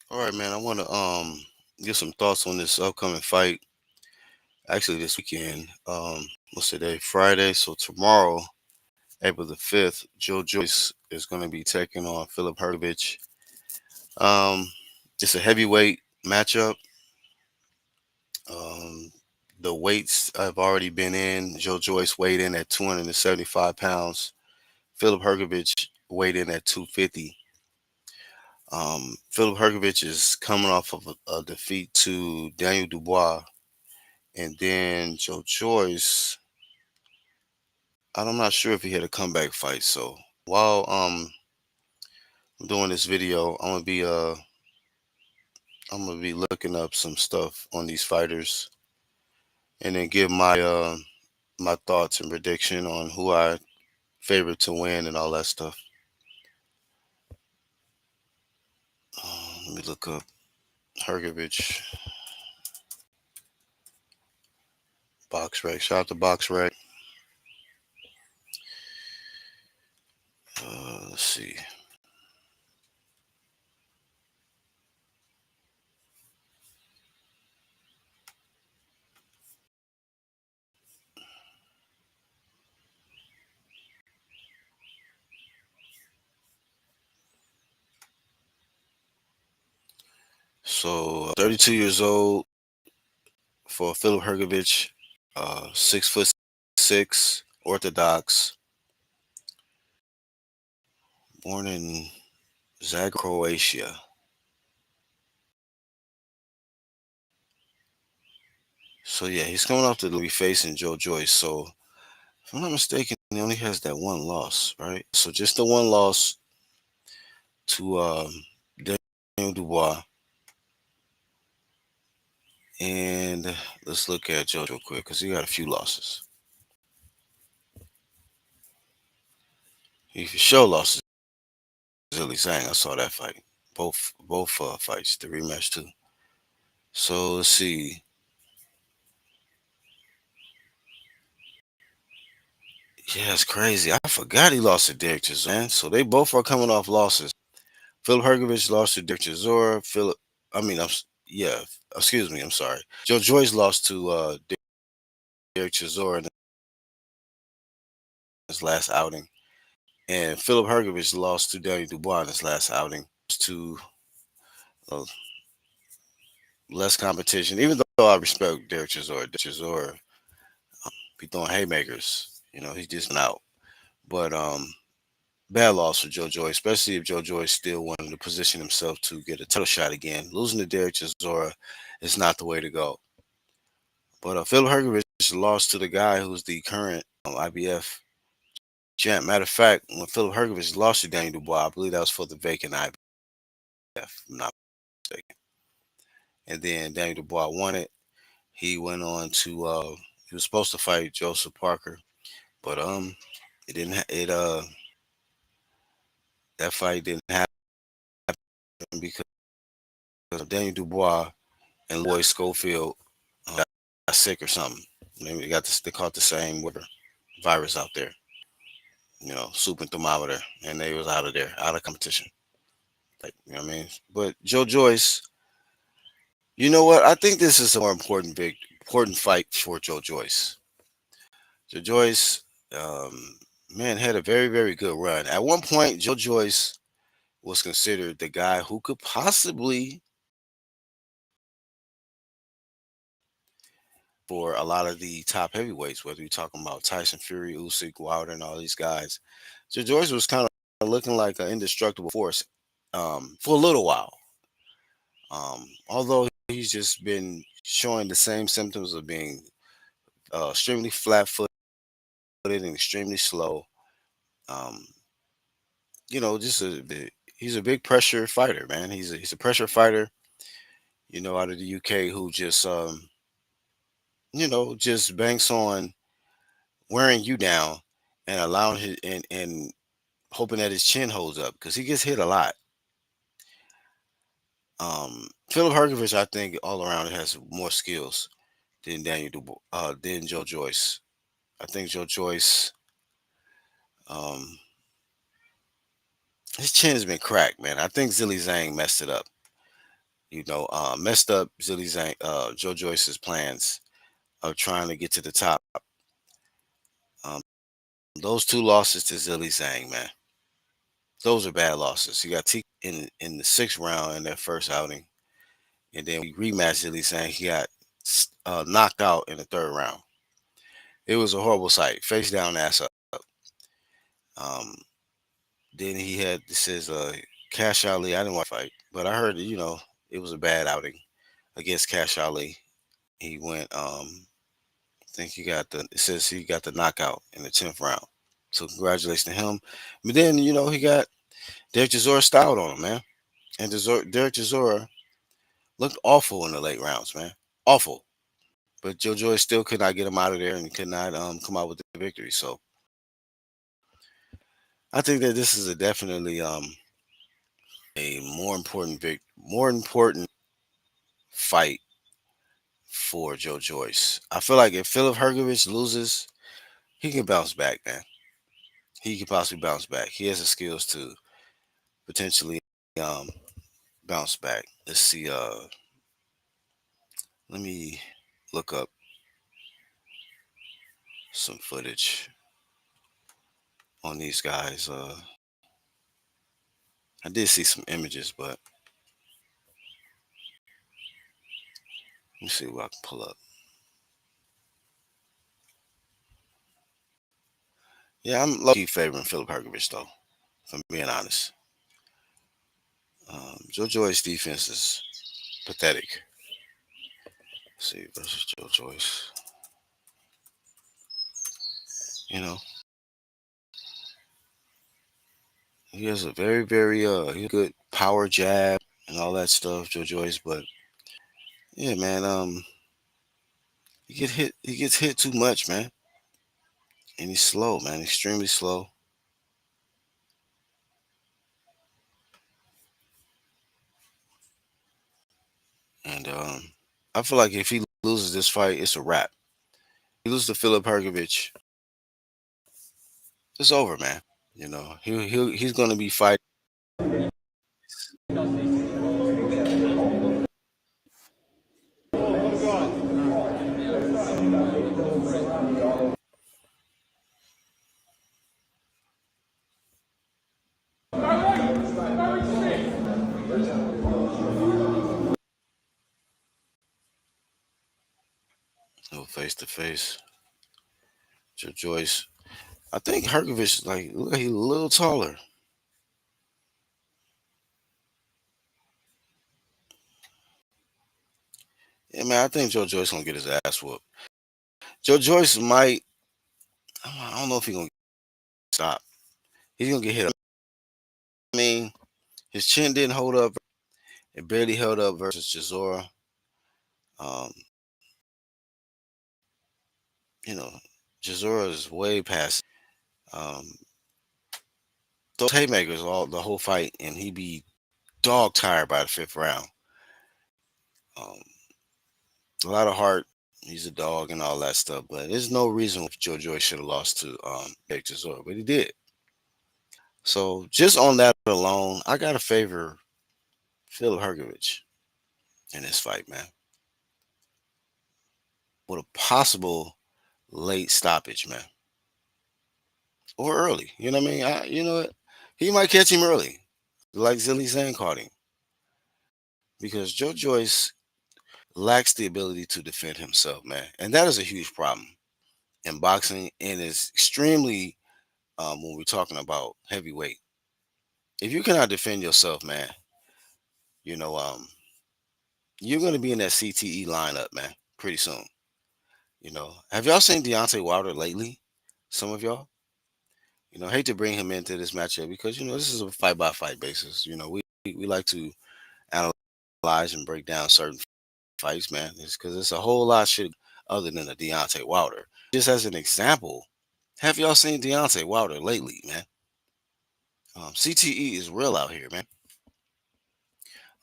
All right, man. I want to give some thoughts on this upcoming fight. Actually, this weekend. What's today? Friday. So tomorrow, April the 5th, Joe Joyce is going to be taking on Philip hrgovic. Um, it's a heavyweight matchup. Um, the weights have already been in. Joe Joyce weighed in at 275 pounds. Philip hrgovic weighed in at 250. Philip hrgovic is coming off of a defeat to Daniel Dubois. And then Joe Joyce, I'm not sure if he had a comeback fight. So while I'm doing this video, I'm gonna be looking up some stuff on these fighters and then give my thoughts and prediction on who I favorite to win and all that stuff. Let me look up hrgovic box rec. Shout out to box rec. Let's see. So 32 years old for Philip hrgovic, 6'6", Orthodox, born in Zagreb, Croatia. So yeah, he's coming off the be facing Joe Joyce. So if I'm not mistaken, he only has that one loss, right? So just the one loss to Daniel Dubois. And let's look at Joe real quick because he got a few losses. He for sure lost to Zilly Zhang. I saw that fight. Both fights, the rematch too. So let's see. Yeah, it's crazy. I forgot he lost to Derek Chisora. So they both are coming off losses. Philip hrgovic lost to Derek Chisora. I mean, yeah. Excuse me. I'm sorry. Joe Joyce lost to Derek Chisora in his last outing, and Philip hrgovic lost to Daniel Dubois in his last outing. To uh, less competition, even though I respect Derek Chisora. Chisora be throwing haymakers. He's just been out. But bad loss for Joe Joyce, especially if Joe Joyce still wanted to position himself to get a title shot again. Losing to Derek Chisora is not the way to go. But Phil hrgovic lost to the guy who's the current IBF champ. Matter of fact, when Philip hrgovic lost to Daniel Dubois, I believe that was for the vacant IBF, if I'm not mistaken. And then Daniel Dubois won it. He went on to he was supposed to fight Joseph Parker, but it didn't. That fight didn't happen because of Daniel Dubois and Lloyd Schofield got sick or something. They caught the same virus out there, super thermometer, and they was out of there, out of competition. Like, you know what I mean? But Joe Joyce, you know what? I think this is a more important fight for Joe Joyce. Joe Joyce, man, had a very, very good run. At one point, Joe Joyce was considered the guy who could possibly for a lot of the top heavyweights, whether you're talking about Tyson Fury, Usyk, Wilder, and all these guys. So Joyce was kind of looking like an indestructible force for a little while. Although he's just been showing the same symptoms of being extremely flat-footed and extremely slow. Um, just he's a big pressure fighter, man. He's a pressure fighter. Out of the UK who just just banks on wearing you down and allowing and hoping that his chin holds up because he gets hit a lot. Philip hrgovic, I think, all around has more skills than than Joe Joyce. I think Joe Joyce, um, his chin has been cracked, man. I think Zilly Zhang messed it up. messed up Joe Joyce's plans of trying to get to the top. Um, those two losses to Zilly Zhang, man, those are bad losses. He got in the sixth round in that first outing, and then we rematched Zilly Zhang. He got knocked out in the third round. It was a horrible sight, face down, ass up. Um, then he had this is Cash Ali. I didn't watch the fight, but I heard it was a bad outing against Cash Ali. He went. I think he got the. It says he got the knockout in the 10th round. So congratulations to him. But then he got Derek Chisora styled on him, man. And Derek Chisora looked awful in the late rounds, man. Awful. But Joe Joyce still could not get him out of there and could not come out with the victory. So I think that this is a definitely a more important fight for Joe Joyce. I feel like if Philip Hrgovic loses, he can bounce back, man. He can possibly bounce back. He has the skills to potentially um bounce back. Let's see. Let me look up some footage on these guys. I did see some images, but let me see what I can pull up. Yeah, I'm low key favoring Philip Hrgovic though, if I'm being honest. Joe Joyce's defense is pathetic. Let's see versus Joe Joyce. You know, he has a very good power jab and all that stuff, Joe Joyce. But yeah, man, he gets hit too much, man, and he's slow, man, extremely slow. And I feel like if he loses this fight, it's a wrap. He loses to Philip Hrgovic, it's over, man. He's gonna be fighting. Face to face. Joe Joyce. I think Hrgovic like look, he's a little taller. Yeah, man. I think Joe Joyce gonna get his ass whooped. Joe Joyce might. I don't know if he's gonna stop. He's gonna get hit. I mean, his chin didn't hold up. It barely held up versus Chisora. Um, you know, Chisora is way past. Um, those haymakers all the whole fight, and he be dog tired by the fifth round. Um, a lot of heart. He's a dog and all that stuff, but there's no reason Joe Joyce should have lost to Derek Chisora, but he did. So just on that alone, I gotta favor Phil Hrgovic in this fight, man, with a possible late stoppage, man, or early. You know what I mean? You know what? He might catch him early, like Zilly Zhang caught him, because Joe Joyce lacks the ability to defend himself, man, and that is a huge problem in boxing, and is extremely when we're talking about heavyweight. If you cannot defend yourself, man, you know, you're gonna be in that CTE lineup, man, pretty soon. Have y'all seen Deontay Wilder lately? Some of y'all, hate to bring him into this matchup because this is a fight by fight basis. We like to analyze and break down certain fights, man. It's because it's a whole lot of shit other than a Deontay Wilder. Just as an example, have y'all seen Deontay Wilder lately, man? CTE is real out here, man.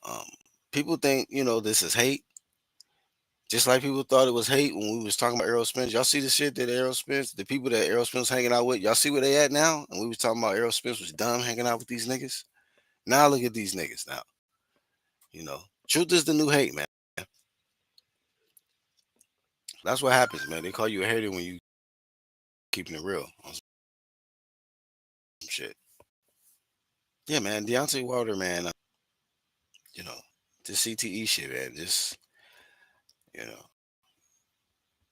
Um, People think this is hate. Just like people thought it was hate when we was talking about Errol Spence. Y'all see the shit that Errol Spence, the people that Errol Spence hanging out with, y'all see where they at now? And we was talking about Errol Spence was dumb hanging out with these niggas. Now look at these niggas now. You know. Truth is the new hate, man. That's what happens, man. They call you a hater when you keeping it real on some shit. Yeah, man. Deontay Wilder, man. You know, the CTE shit, man. You know,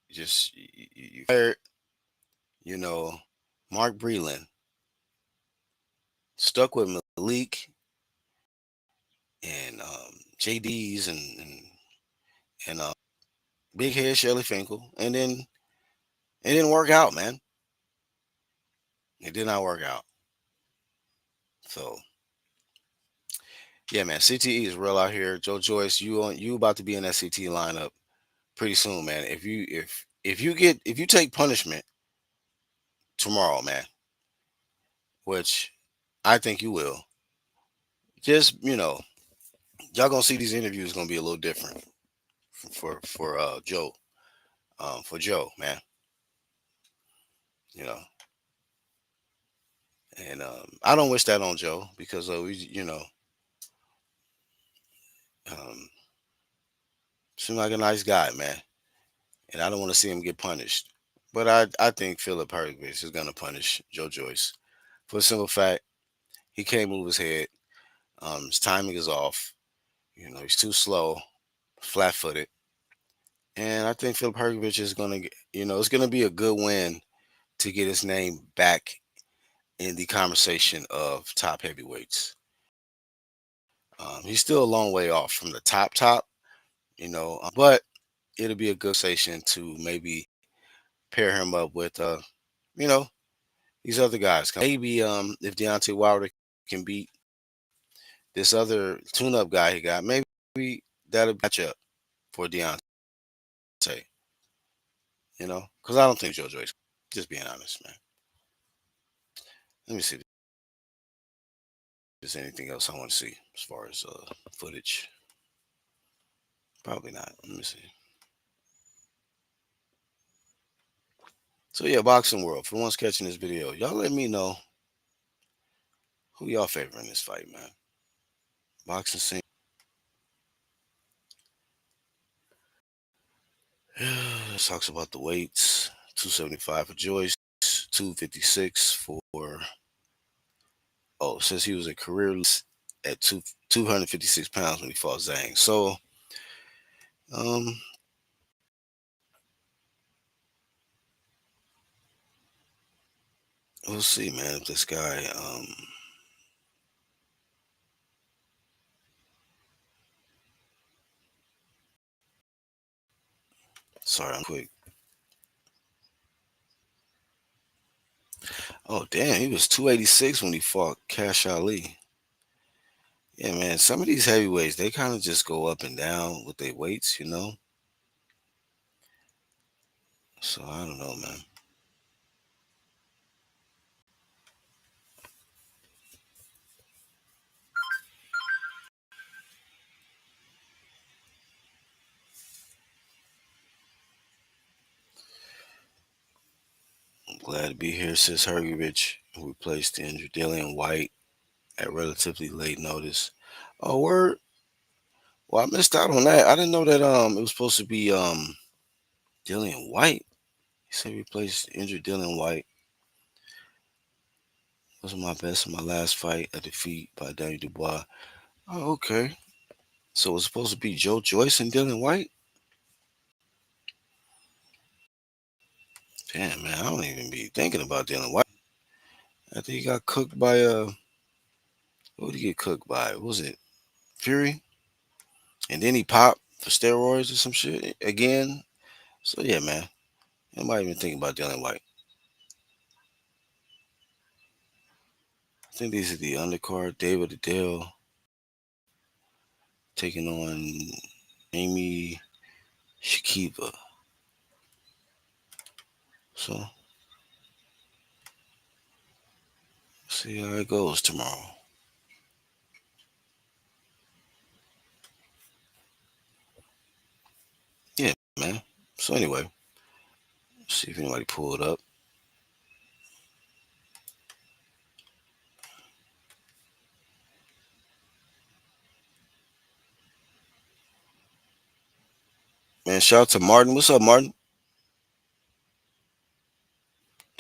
you fired. You know, Mark Breland stuck with Malik and JD's and Big Head Shelly Finkel, and then it didn't work out, man. It did not work out. So yeah, man. CTE is real out here. Joe Joyce, you about to be in that CTE lineup pretty soon, man. If you take punishment tomorrow, man, which I think you will, just y'all gonna see these interviews gonna be a little different for Joe, for Joe, man. You know, and I don't wish that on Joe because we, um, seems like a nice guy, man, and I don't want to see him get punished. But I think Philip Hergovich is gonna punish Joe Joyce for the simple fact he can't move his head. His timing is off. He's too slow, flat-footed, and I think Philip Hergovich is gonna, it's gonna be a good win to get his name back in the conversation of top heavyweights. He's still a long way off from the top, but it'll be a good conversation to maybe pair him up with, you know, these other guys. Maybe if Deontay Wilder can beat this other tune-up guy he got, maybe that'll match up for Deontay. Because I don't think Joe Joyce. Just being honest, man. Let me see if there's anything else I want to see as far as footage. Probably not. Let me see. So yeah, boxing world. For the ones catching this video, y'all let me know who y'all favor in this fight, man. Boxing scene. This talks about the weights. 275 for Joyce. 256 for. Oh, since he was a career at 256 pounds when he fought Zhang. So, um, we'll see, man. If this guy, sorry, I'm quick. Oh, damn, he was 286 when he fought Cash Ali. Yeah, man. Some of these heavyweights, they kind of just go up and down with their weights. So I don't know, man. I'm glad to be here, says Hrgovic, who replaced the injured Dillian White at relatively late notice. Oh, word. Well, I missed out on that. I didn't know that it was supposed to be Dillian White. He said replaced injured Dillian White. Was my best in my last fight, a defeat by Danny Dubois. Oh, okay. So it's supposed to be Joe Joyce and Dillian White? Damn, man, I don't even be thinking about Dillian White. After he got cooked by what did he get cooked by? Was it Fury? And then he popped for steroids or some shit again. So yeah, man. I might even think about Dillian White. I think these are the undercard. David Adele taking on Amy Shakiva. So see how it goes tomorrow. Yeah, man. So anyway, see if anybody pulled up. Man, shout out to Martin. What's up, Martin?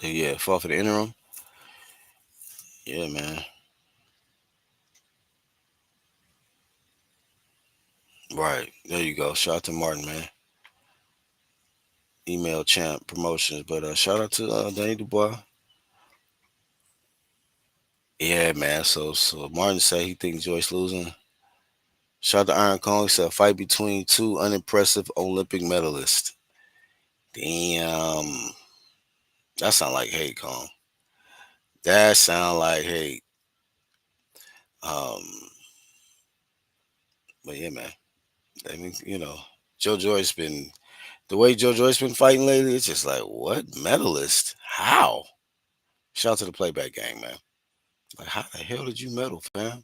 Yeah, fought for the interim. Yeah, man. Right. There you go. Shout out to Martin, man. Email champ promotions. But shout out to Danny Dubois. Yeah, man. So Martin said he thinks Joyce losing. Shout out to Iron Kong. He said fight between two unimpressive Olympic medalists. Damn. That sound like hate, Kong. That sound like hate. Um, but yeah, man. I mean, Joe Joyce been the way Joe Joyce been fighting lately. It's just like, what medalist? How? Shout out to the playback gang, man. Like, how the hell did you medal, fam?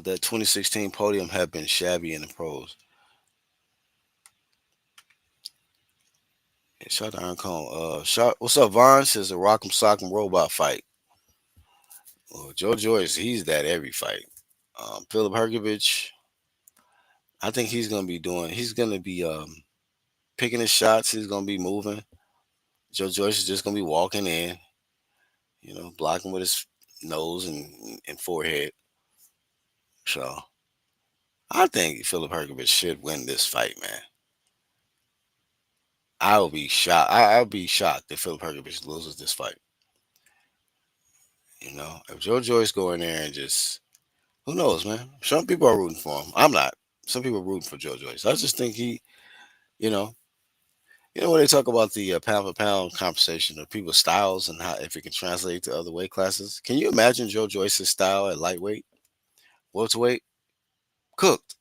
That 2016 podium had been shabby in the pros. Yeah, shout out to Iron Cone. What's up, Vaughn? Says the Rock'em Sock'em Robot fight. Well, Joe Joyce, he's that every fight. Philip Hergovich, I think he's gonna be picking his shots. He's gonna be moving. Joe Joyce is just gonna be walking in, blocking with his nose and forehead. So I think Philip Hergovich should win this fight, man. I'll be shocked. I'll be shocked if Philip Hergovich loses this fight. If Joe Joyce go in there and just who knows, man. Some people are rooting for him. I'm not. Some people are rooting for Joe Joyce. I just think you know, when they talk about the pound for pound conversation of people's styles and how if it can translate to other weight classes. Can you imagine Joe Joyce's style at lightweight, welterweight, cooked?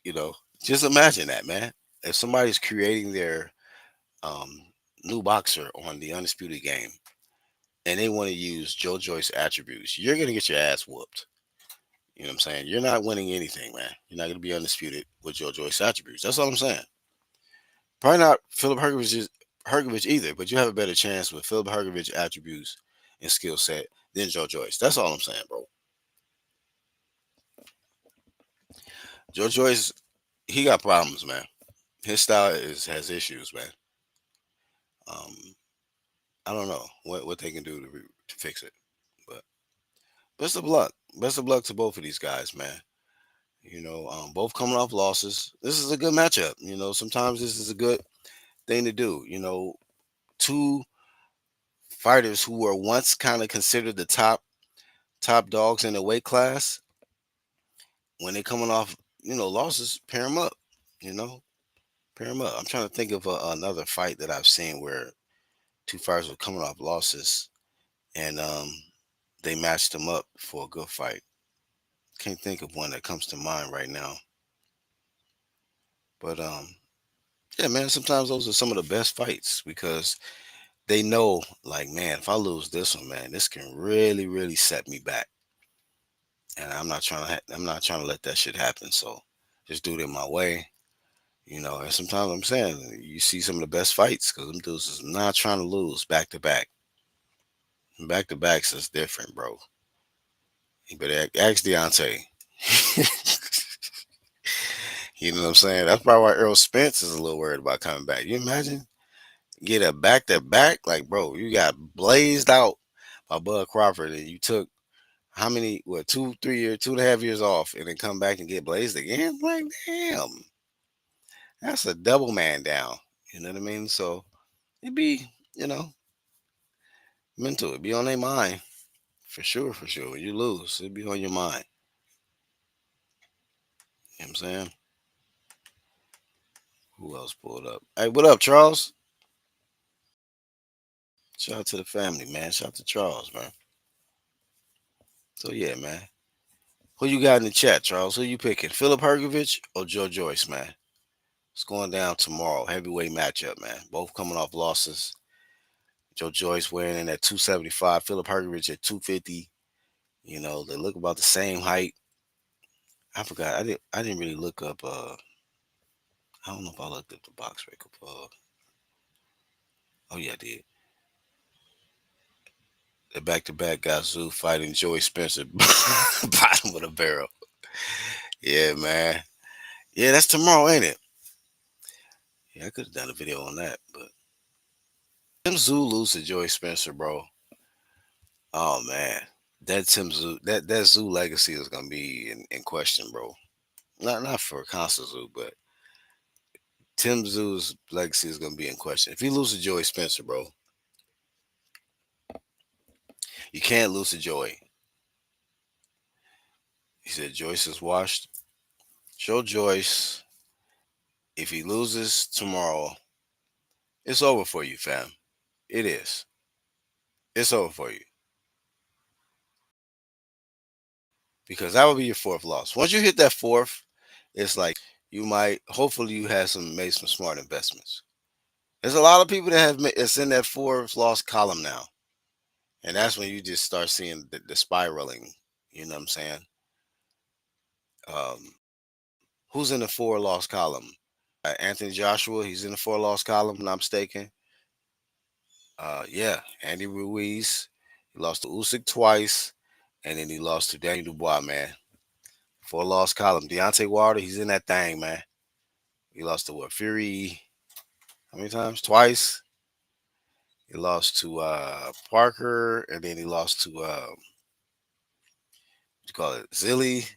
You know, just imagine that, man. If somebody's creating their um, new boxer on the undisputed game and they want to use Joe Joyce attributes, you're gonna get your ass whooped. You know what I'm saying? You're not winning anything, man. You're not gonna be undisputed with Joe Joyce attributes. That's all I'm saying. Probably not Philip Hergovich either, but you have a better chance with Philip Hergovich attributes and skill set than Joe Joyce. That's all I'm saying, bro. Joe Joyce, he got problems, man. His style has issues, man. Um, I don't know what they can do to fix it, but best of luck. Best of luck to both of these guys, man. Both coming off losses. This is a good matchup. Sometimes this is a good thing to do. Two fighters who were once kind of considered the top dogs in the weight class, when they coming off losses, pair them up. You know, pair them up. I'm trying to think of another fight that I've seen where two fighters were coming off losses and they matched them up for a good fight. Can't think of one that comes to mind right now, but yeah, man. Sometimes those are some of the best fights because they know, like, man, if I lose this one, man, this can really, really set me back. And I'm not trying to let that shit happen. So just do it in my way, And sometimes I'm saying you see some of the best fights because them dudes is not trying to lose back to back. Back to backs is different, bro. You better ask Deontay. You know what I'm saying? That's probably why Earl Spence is a little worried about coming back. You imagine get a back to back, like, bro, you got blazed out by Bud Crawford, and you took how many, what, 2, 3 years, 2.5 years off, and then come back and get blazed again? Like, damn, that's a double man down. You know what I mean? So it'd be, mental. It'd be on their mind for sure, for sure. When you lose, it'd be on your mind. You know what I'm saying? Who else pulled up? Hey, what up, Charles? Shout out to the family, man. Shout out to Charles, man. So yeah, man. Who you got in the chat, Charles? Who you picking? Philip Hergovich or Joe Joyce, man? It's going down tomorrow. Heavyweight matchup, man. Both coming off losses. Joe Joyce wearing in at 275. Philip Hergovich at 250. They look about the same height. I forgot. I didn't really look up I don't know if I looked up the box record. Oh yeah, I did. The back-to-back got Zoo fighting Joey Spencer, bottom of the barrel. Yeah, man. Yeah, that's tomorrow, ain't it? Yeah, I could have done a video on that, but Tim Zoo lose to Joey Spencer, bro. Oh man, that Tim Zoo, that Zoo legacy is gonna be in question, bro. Not for Constant Zoo, but Tim Zoo's legacy is gonna be in question. If he loses to Joey Spencer, bro, you can't lose to Joey. He said Joyce is washed. Show Joyce. If he loses tomorrow, it's over for you, fam. It is. It's over for you because that would be your fourth loss. Once you hit that fourth, it's like you might. Hopefully, you have made some smart investments. There's a lot of people that it's in that fourth loss column now, and that's when you just start seeing the spiraling. You know what I'm saying? Um, who's in the four loss column? Anthony Joshua. He's in the four loss column. If I'm not mistaken. Yeah, Andy Ruiz. He lost to Usyk twice, and then he lost to Daniel Dubois. Man, four loss column. Deontay Wilder. He's in that thing, man. He lost to what? Fury. How many times? Twice. He lost to Parker, and then he lost to what you call it, Zilly,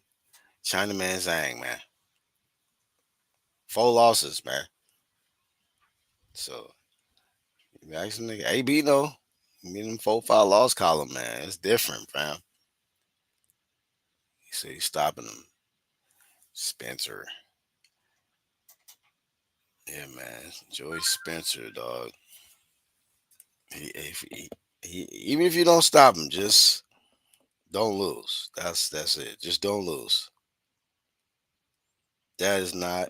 Chinaman Zhang, man. Four losses, man. So you ask him, nigga, AB though, me them 4-5 loss column, man. It's different, fam. He said he's stopping him. Spencer. Yeah, man. Joey Spencer, dog. If even if you don't stop him, just don't lose. That's it. Just don't lose. That is not.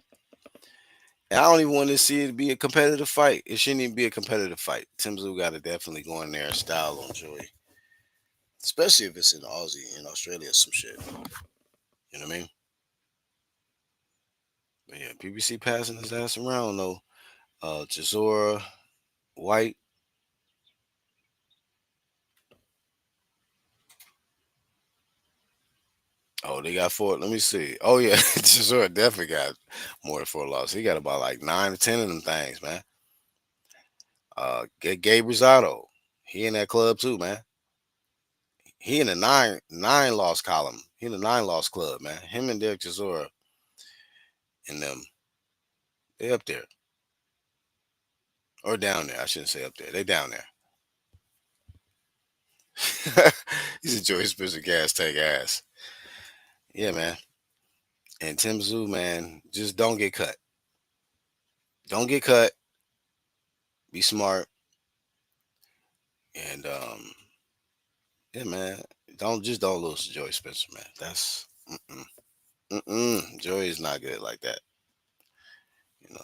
And I don't even want to see it be a competitive fight. It shouldn't even be a competitive fight. Tim Zoo got to definitely go in there and style on Joey, especially if it's in Aussie, in Australia, or some shit. You know what I mean? But yeah, BBC passing his ass around though. Chisora White. Oh, they got four. Let me see. Oh yeah, Chisora definitely got more than four losses. He got about like 9 or 10 of them things, man. Gabe Rosado. He in that club too, man. He in the nine loss column. He in the 9 loss club, man. Him and Derek Chisora and them. They up there or down there. I shouldn't say up there. They down there. He's a Joey Spencer gas take ass. Yeah, man. And Tim Zoo, man, just don't get cut. Don't get cut. Be smart. And yeah, man. Don't lose to Joey Spencer, man. That's Joey is not good like that.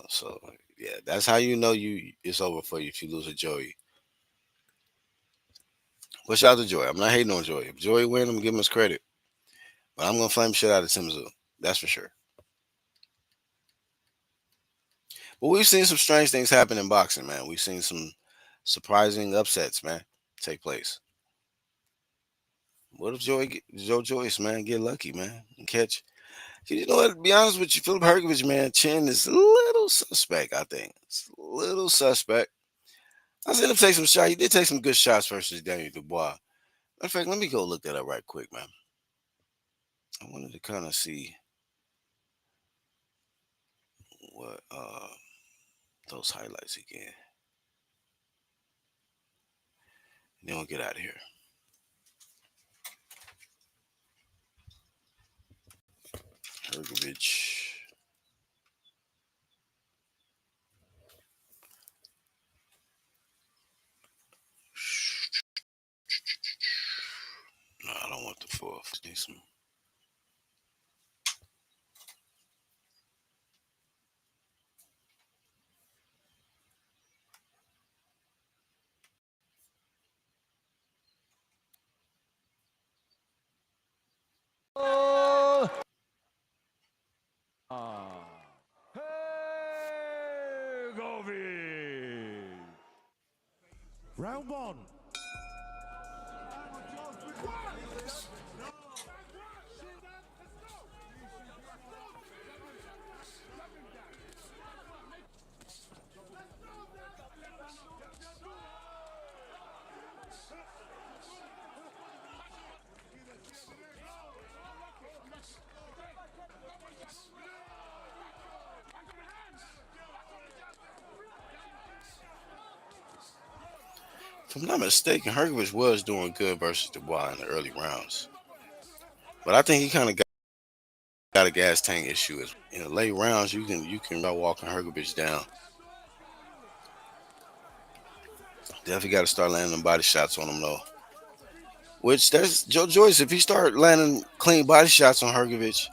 So yeah, that's how you know it's over for you if you lose to Joey. But shout out to Joey. I'm not hating on Joey. If Joey win, I'm gonna give him his credit. But I'm gonna flame shit out of Tim Zoo. That's for sure. But we've seen some strange things happen in boxing, man. We've seen some surprising upsets, man, take place. What if Joe Joyce, man, get lucky, man, and catch? You know what? To be honest with you, Philip Hergovich, man, chin is a little suspect. I think it's a little suspect. I seen him take some shots. He did take some good shots versus Daniel Dubois. In fact, let me go look that up right quick, man. I wanted to kind of see what those highlights again. Then we'll get out of here. Hergovich. No, I don't want the fourth. Need some. hrgovic. Round one. If I'm not mistaken, Hergovich was doing good versus Dubois in the early rounds, but I think he kind of got a gas tank issue. As in the late rounds, you can start walking Hergovich down. Definitely got to start landing them body shots on him though. Which that's Joe Joyce. If he start landing clean body shots on Hergovich,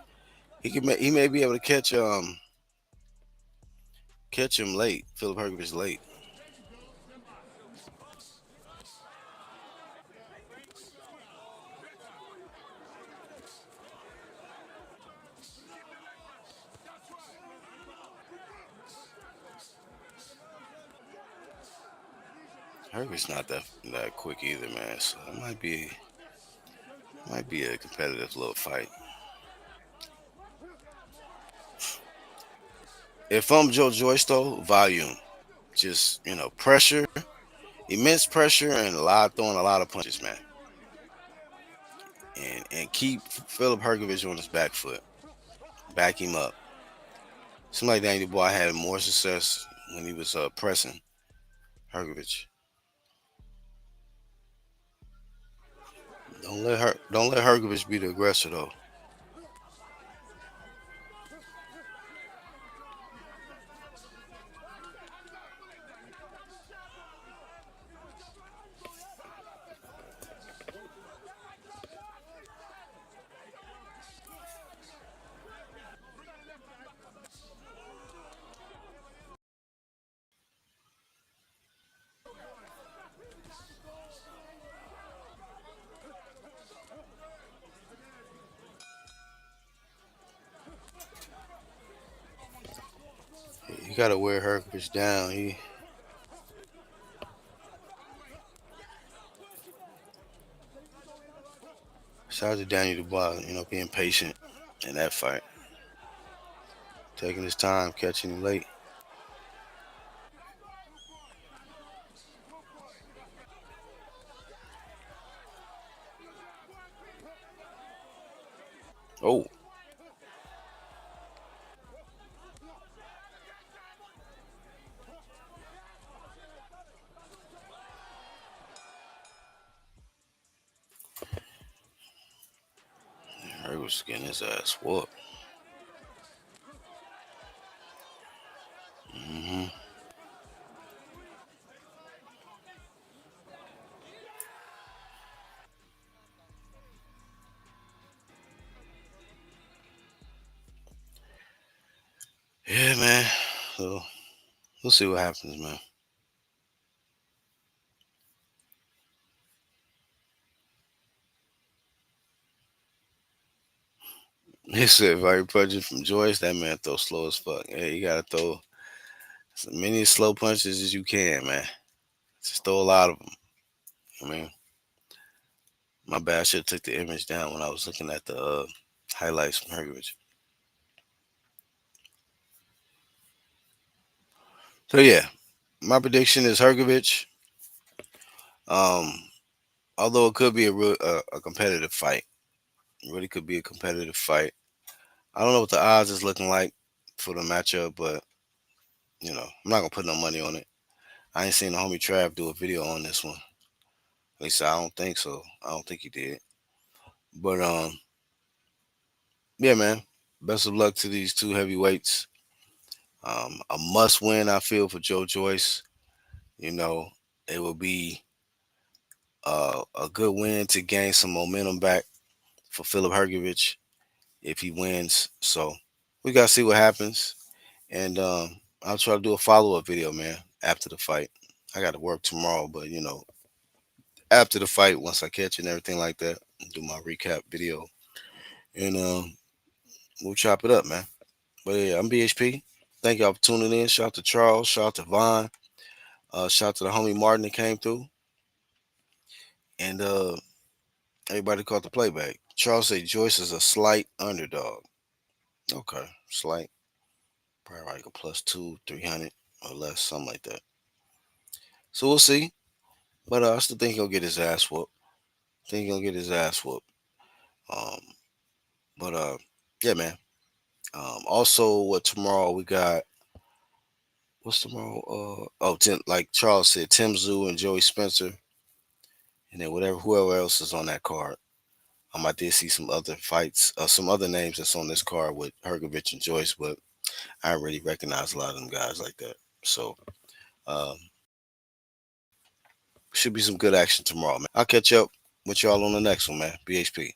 he may be able to catch him late. Philip Hergovich late. Hergovich not that quick either, man. So it might be a competitive little fight. If I'm Joe Joyce though, volume, just pressure, immense pressure, and throwing a lot of punches, man. And keep Philip Hergovich on his back foot, back him up. Seems like Danny Dubois had more success when he was pressing Hergovich. Don't let Hergovich be the aggressor though. You gotta wear Hergovich down. Shout out to Daniel Dubois, being patient in that fight, taking his time, catching him late. Oh, Hergovich getting his ass whooped. hmm Yeah, man. So we'll see what happens, man. He said, if I punching from Joyce, that man throw slow as fuck. Hey, you gotta throw as many slow punches as you can, man. Just throw a lot of them. I mean, my bad. I should have took the image down when I was looking at the highlights from Hergovich. So yeah, my prediction is Hergovich. Um, although it could be a competitive fight, it really could be a competitive fight. I don't know what the odds is looking like for the matchup, but I'm not gonna put no money on it. I ain't seen the homie Trav do a video on this one. At least I don't think so. I don't think he did. But yeah, man. Best of luck to these two heavyweights. A must win, I feel, for Joe Joyce. You know, it will be a good win to gain some momentum back for Philip Hergovich if he wins. So we gotta see what happens, and I'll try to do a follow up video, man, after the fight. I got to work tomorrow, but after the fight, once I catch it and everything like that, do my recap video, and we'll chop it up, man. But yeah, I'm BHP. Thank y'all for tuning in. Shout out to Charles. Shout out to Vaughn. Shout out to the homie Martin that came through. And Everybody caught the playback. Charles said Joyce is a slight underdog. Okay, slight, probably like a plus two, 300 or less, something like that. So we'll see. But I still think he'll get his ass whooped. Think he'll get his ass whooped. Um, but yeah, man. Also, what tomorrow we got? What's tomorrow? Like Charles said, Tim Zoo and Joey Spencer, and then whoever else is on that card. I did see some other fights, some other names that's on this card with hrgovic and Joyce, but I don't really recognize a lot of them guys like that. So um, should be some good action tomorrow, man. I'll catch up with y'all on the next one, man. BHP.